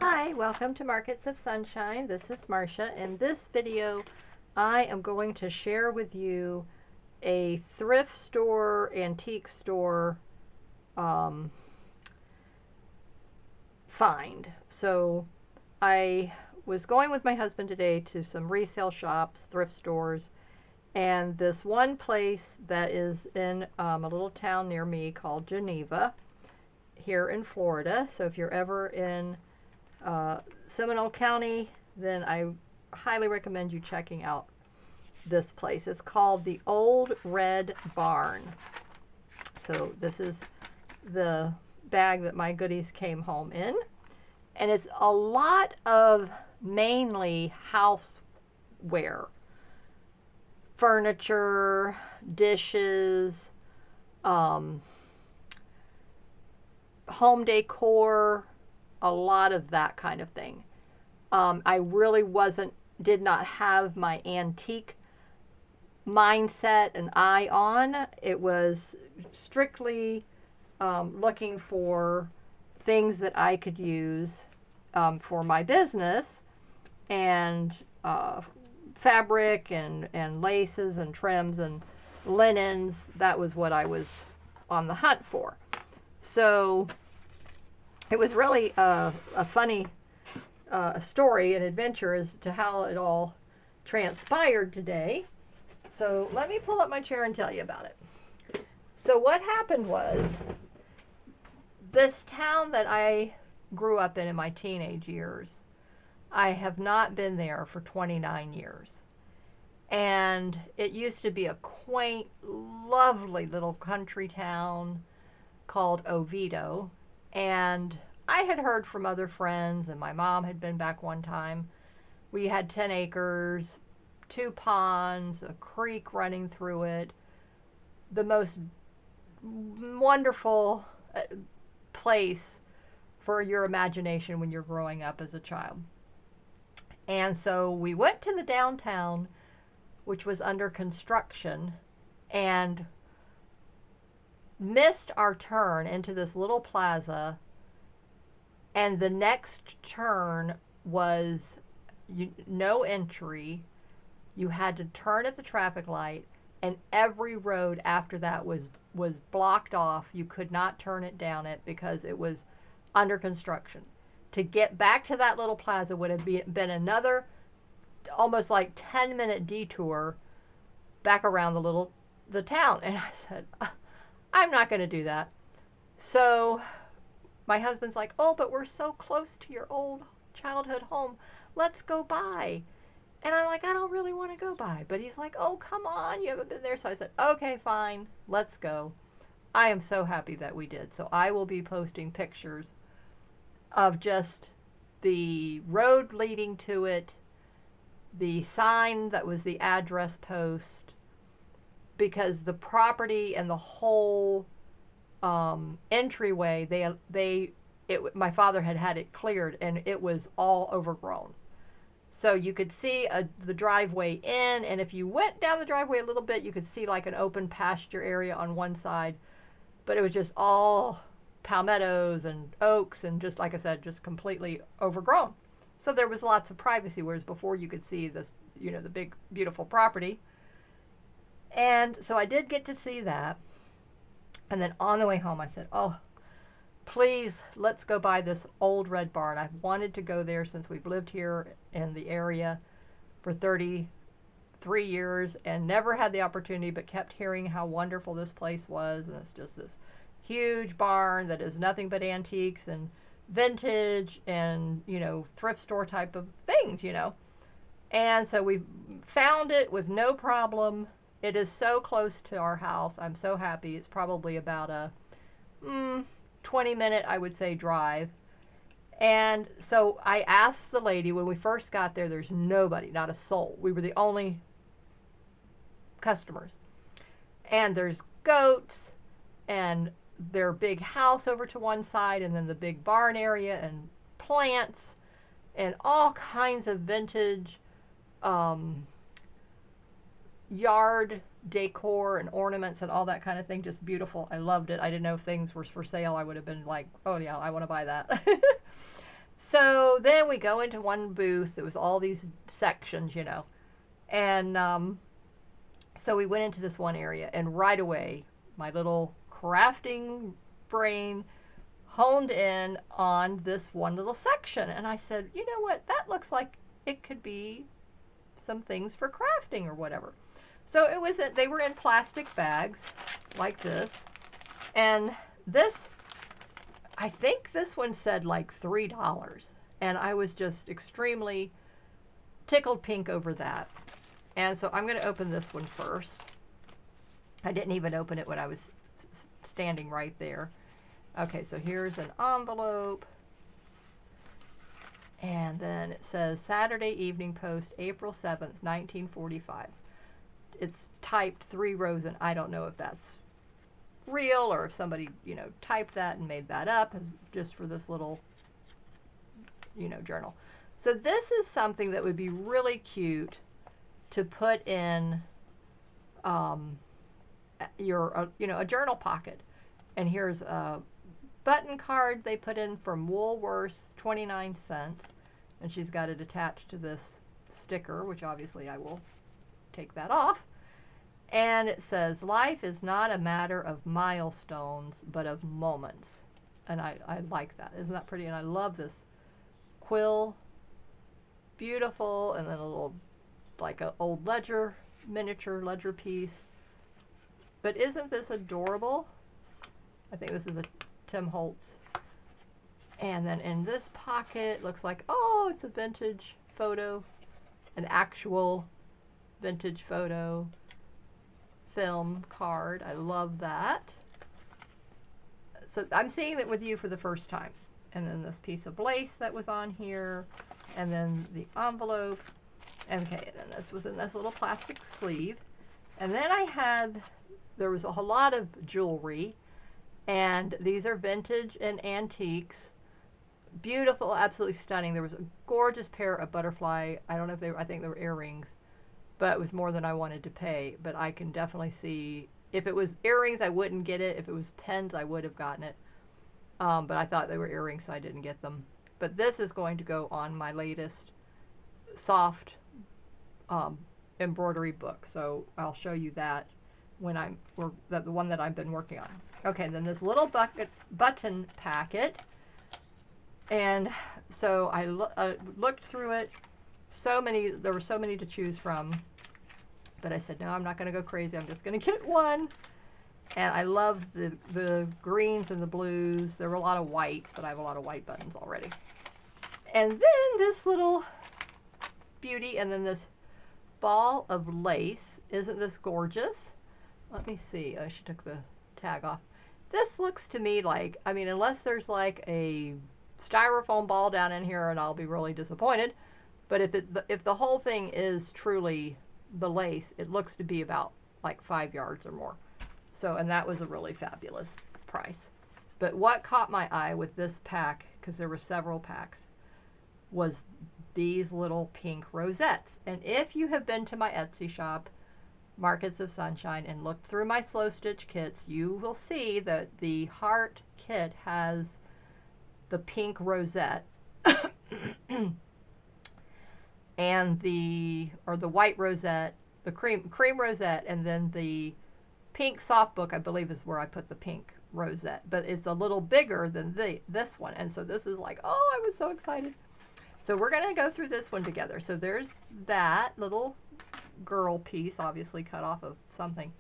Hi, welcome to Markets of Sunshine. This is Marcia. In this video, I am going to share with you a thrift store, antique store find. So I was going with my husband today to some resale shops, thrift stores, and this one place that is in a little town near me called Geneva here in Florida. So if you're ever in Seminole County, then I highly recommend you checking out this place. It's called the Old Red Barn. So this is the bag that my goodies came home in. And it's a lot of mainly houseware, furniture, dishes, home decor, a lot of that kind of thing. I really did not have my antique mindset and eye on. It was strictly looking for things that I could use for my business, and fabric and laces and trims and linens. That was what I was on the hunt for. So it was really a funny story and adventure as to how it all transpired today. So let me pull up my chair and tell you about it. So what happened was, this town that I grew up in my teenage years, I have not been there for 29 years. And it used to be a quaint, lovely little country town called Oviedo. And I had heard from other friends, and my mom had been back one time. We had 10 acres, 2 ponds, a creek running through it, the most wonderful place for your imagination when you're growing up as a child. And so we went to the downtown, which was under construction, and missed our turn into this little plaza, and the next turn was no entry. You had to turn at the traffic light, and every road after that was blocked off. You could not turn it down it because it was under construction. To get back to that little plaza would have been another almost like 10-minute detour back around the town. And I said, I'm not going to do that. So my husband's like, oh, but we're so close to your old childhood home. Let's go by. And I'm like, I don't really want to go by. But he's like, oh, come on, you haven't been there. So I said, okay, fine, let's go. I am so happy that we did. So I will be posting pictures of just the road leading to it, the sign that was the address post, because the property and the whole entryway, my father had it cleared, and it was all overgrown. So you could see the driveway in, and if you went down the driveway a little bit, you could see like an open pasture area on one side, but it was just all palmettos and oaks, and just like I said, just completely overgrown. So there was lots of privacy, whereas before you could see this, the big, beautiful property. And so I did get to see that. And then on the way home, I said, oh, please, let's go by this Old Red Barn. I've wanted to go there since we've lived here in the area for 33 years and never had the opportunity, but kept hearing how wonderful this place was. And it's just this huge barn that is nothing but antiques and vintage and, thrift store type of things, And so we found it with no problem. It is so close to our house. I'm so happy. It's probably about a 20-minute, I would say, drive. And so I asked the lady when we first got there, there's nobody, not a soul. We were the only customers. And there's goats and their big house over to one side, and then the big barn area, and plants and all kinds of vintage yard decor and ornaments and all that kind of thing. Just beautiful. I loved it. I didn't know if things were for sale. I would have been like, oh yeah, I want to buy that. So then we go into one booth. It was all these sections, you know. And so we went into this one area, and right away, my little crafting brain honed in on this one little section. And I said, you know what? That looks like it could be some things for crafting or whatever. So it was, they were in plastic bags like this. And this, I think this one said like $3. And I was just extremely tickled pink over that. And so I'm going to open this one first. I didn't even open it when I was standing right there. Okay, so here's an envelope. And then it says Saturday Evening Post, April 7th, 1945. It's typed 3 rows, and I don't know if that's real or if somebody, you know, typed that and made that up as just for this little, you know, journal. So this is something that would be really cute to put in your, you know, a journal pocket. And here's a button card they put in from Woolworths, 29 cents. And she's got it attached to this sticker, which obviously I will take that off. And it says, life is not a matter of milestones, but of moments. And I like that. Isn't that pretty? And I love this quill. Beautiful. And then a little, like an old ledger, miniature ledger piece. But isn't this adorable? I think this is a Tim Holtz. And then in this pocket, looks like, oh, it's a vintage photo. An actual vintage photo film card. I love that. So I'm seeing it with you for the first time. And then this piece of lace that was on here. And then the envelope. Okay, and then this was in this little plastic sleeve. And then I had, there was a whole lot of jewelry. And these are vintage and antiques. Beautiful, absolutely stunning. There was a gorgeous pair of butterfly, I don't know if they were, I think they were earrings. But it was more than I wanted to pay. But I can definitely see, if it was earrings, I wouldn't get it. If it was pens, I would have gotten it. But I thought they were earrings, so I didn't get them. But this is going to go on my latest soft embroidery book. So I'll show you that when I'm, or the one that I've been working on. Okay, then this little button packet. And so I looked through it. So many, there were so many to choose from, but I said, no, I'm not going to go crazy. I'm just going to get one. And I love the greens and the blues. There were a lot of whites, but I have a lot of white buttons already. And then this little beauty, and then this ball of lace. Isn't this gorgeous? Let me see. Oh, she took the tag off. This looks to me like, I mean, unless there's like a styrofoam ball down in here, and I'll be really disappointed. But if the whole thing is truly the lace, it looks to be about like 5 yards or more. So, and that was a really fabulous price. But what caught my eye with this pack, because there were several packs, was these little pink rosettes. And if you have been to my Etsy shop, Markets of Sunshine, and looked through my slow stitch kits, you will see that the heart kit has the pink rosette. And the white rosette, the cream rosette, and then the pink soft book, I believe, is where I put the pink rosette. But it's a little bigger than this one. And so this is like, oh, I was so excited. So we're going to go through this one together. So there's that little girl piece, obviously cut off of something.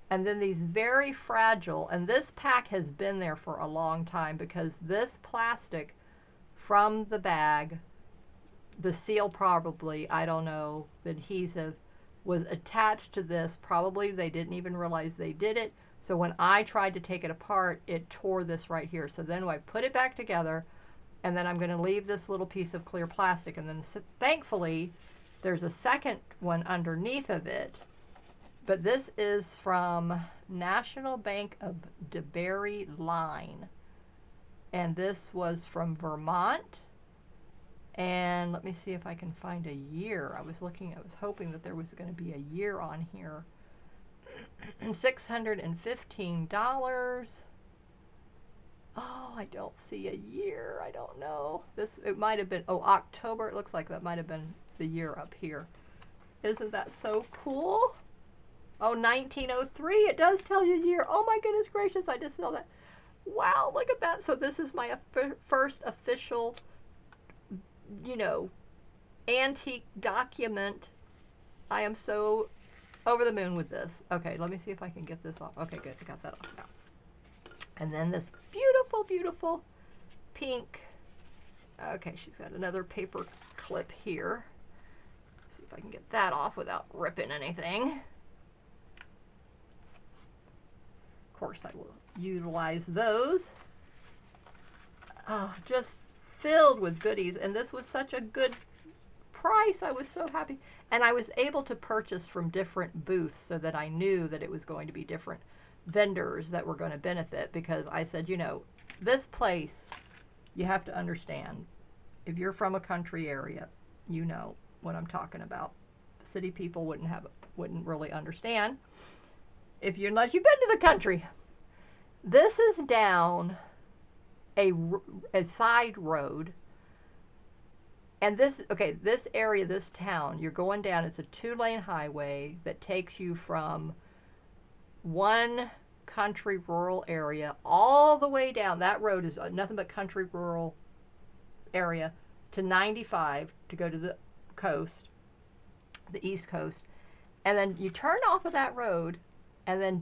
And then these very fragile, and this pack has been there for a long time because this plastic from the bag, the seal probably, I don't know, the adhesive was attached to this. Probably they didn't even realize they did it. So when I tried to take it apart, it tore this right here. So then I put it back together, and then I'm going to leave this little piece of clear plastic. And then thankfully, there's a second one underneath of it. But this is from National Bank of DeBary Line. And this was from Vermont. And let me see if I can find a year. I was hoping that there was going to be a year on here. $615. Oh, I don't see a year. I don't know. It might have been, oh, October. It looks like that might have been the year up here. Isn't that so cool? Oh, 1903. It does tell you the year. Oh my goodness gracious, I just saw that. Wow, look at that. So this is my first official, you know, antique document. I am so over the moon with this. Okay, let me see if I can get this off. Okay, good. I got that off now. And then this beautiful, beautiful pink. Okay, she's got another paper clip here. Let's see if I can get that off without ripping anything. Of course, I will utilize those. Oh, just filled with goodies. And this was such a good price. I was so happy. And I was able to purchase from different booths so that I knew that it was going to be different vendors that were going to benefit, because I said, you know, this place, you have to understand, if you're from a country area, you know what I'm talking about. City people wouldn't really understand unless you've been to the country. This is down a side road. And this area, this town, you're going down, it's a 2-lane highway that takes you from one country rural area all the way down. That road is nothing but country rural area to 95 to go to the coast, the East Coast. And then you turn off of that road and then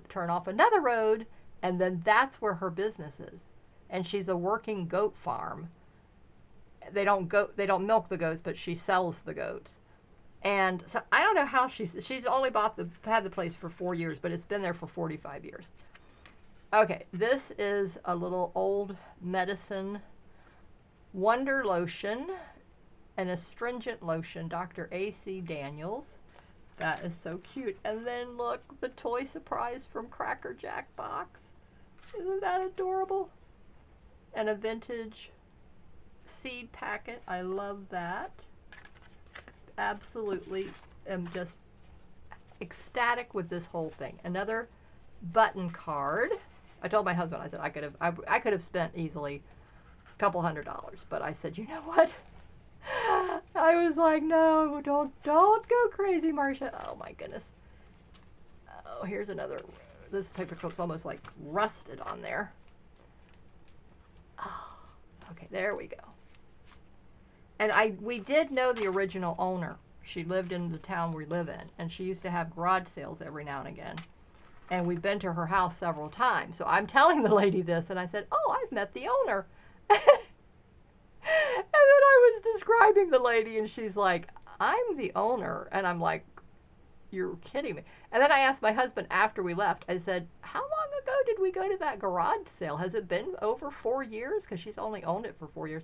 turn off another road, and then that's where her business is. And she's a working goat farm. They don't milk the goats, but she sells the goats. And so I don't know how she's only had the place for 4 years, but it's been there for 45 years. Okay, this is a little old medicine wonder lotion, an astringent lotion, Dr. A.C. Daniels. That is so cute. And then look, the toy surprise from Cracker Jack box. Isn't that adorable? And a vintage seed packet. I love that. Absolutely am just ecstatic with this whole thing. Another button card. I told my husband, I said I could have spent easily a couple $100, but I said, you know what? I was like, no, don't go crazy, Marcia. Oh my goodness. Oh, here's another. This paper clip's almost like rusted on there. Oh, okay, there we go. And we did know the original owner. She lived in the town we live in, and she used to have garage sales every now and again. And we've been to her house several times. So I'm telling the lady this, and I said, oh, I've met the owner. And then I was describing the lady, and she's like, I'm the owner. And I'm like, you're kidding me. And then I asked my husband after we left, I said, how long ago did we go to that garage sale? Has it been over 4 years? Because she's only owned it for 4 years.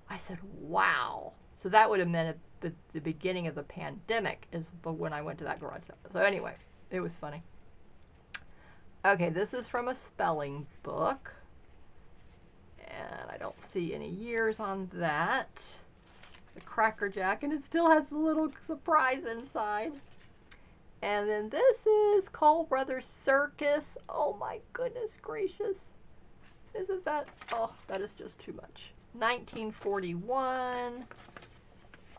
I said, wow. So that would have meant at the beginning of the pandemic is when I went to that garage sale. So anyway, it was funny. Okay, this is from a spelling book. And I don't see any years on that. The Cracker Jack, and it still has the little surprise inside. And then this is Cole Brothers Circus. Oh my goodness gracious. Isn't that, oh, that is just too much. 1941.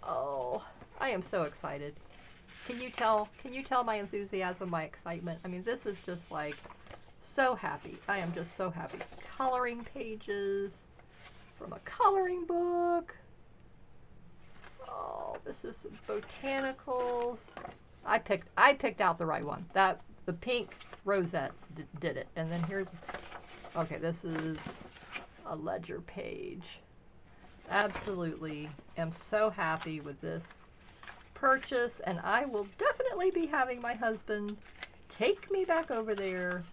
Oh, I am so excited. Can you tell my enthusiasm, my excitement? I mean, this is just like so happy. I am just so happy. Coloring pages from a coloring book. Oh, this is some botanicals. I picked out the right one. The pink rosettes did it. And then here's, okay, this is a ledger page. Absolutely am so happy with this purchase, and I will definitely be having my husband take me back over there.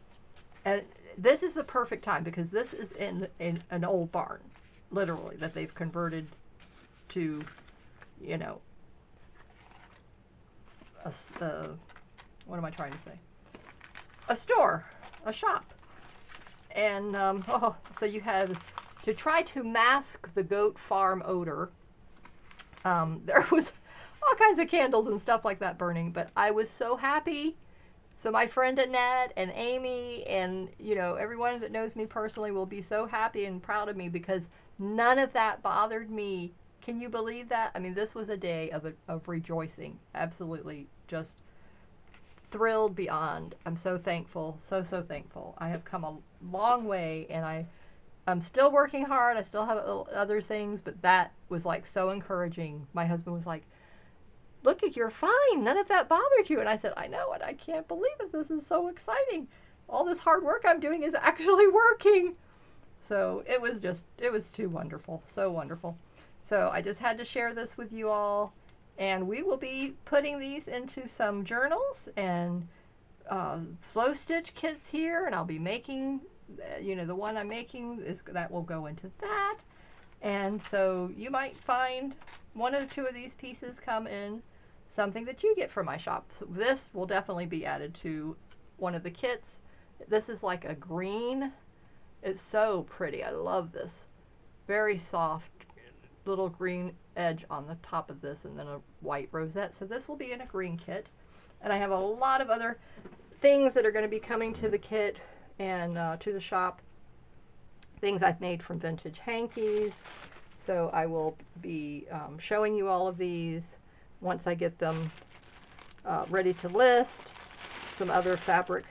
And this is the perfect time because this is in an old barn, literally, that they've converted to, you know, what am I trying to say? A store, a shop. And so you have to try to mask the goat farm odor. There was all kinds of candles and stuff like that burning, but I was so happy So my friend Annette and Amy and, you know, everyone that knows me personally will be so happy and proud of me because none of that bothered me. Can you believe that? I mean, this was a day of rejoicing. Absolutely. Just thrilled beyond. I'm so thankful. So, so thankful. I have come a long way, and I'm still working hard. I still have other things, but that was like so encouraging. My husband was like, look, you're fine. None of that bothered you. And I said, I know it. I can't believe it. This is so exciting. All this hard work I'm doing is actually working. So it was too wonderful. So wonderful. So I just had to share this with you all. And we will be putting these into some journals and slow stitch kits here. And I'll be making, you know, the one I'm making is that will go into that. And so you might find one or two of these pieces come in something that you get from my shop. So this will definitely be added to one of the kits. This is like a green. It's so pretty. I love this. Very soft little green edge on the top of this and then a white rosette. So this will be in a green kit. And I have a lot of other things that are going to be coming to the kit and to the shop. Things I've made from vintage hankies. So I will be showing you all of these once I get them ready to list. Some other fabric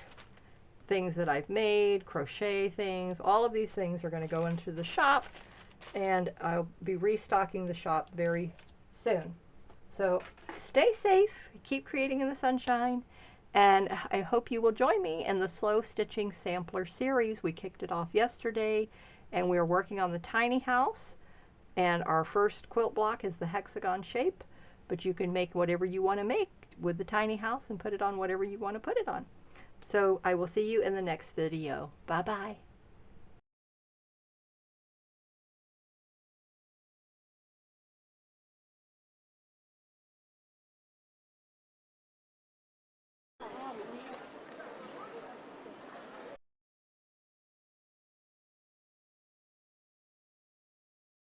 things that I've made, crochet things. All of these things are going to go into the shop, and I'll be restocking the shop very soon. So stay safe, keep creating in the sunshine, and I hope you will join me in the Slow Stitching Sampler series. We kicked it off yesterday, and we're working on the tiny house, and our first quilt block is the hexagon shape, but you can make whatever you want to make with the tiny house and put it on whatever you want to put it on. So I will see you in the next video. Bye-bye.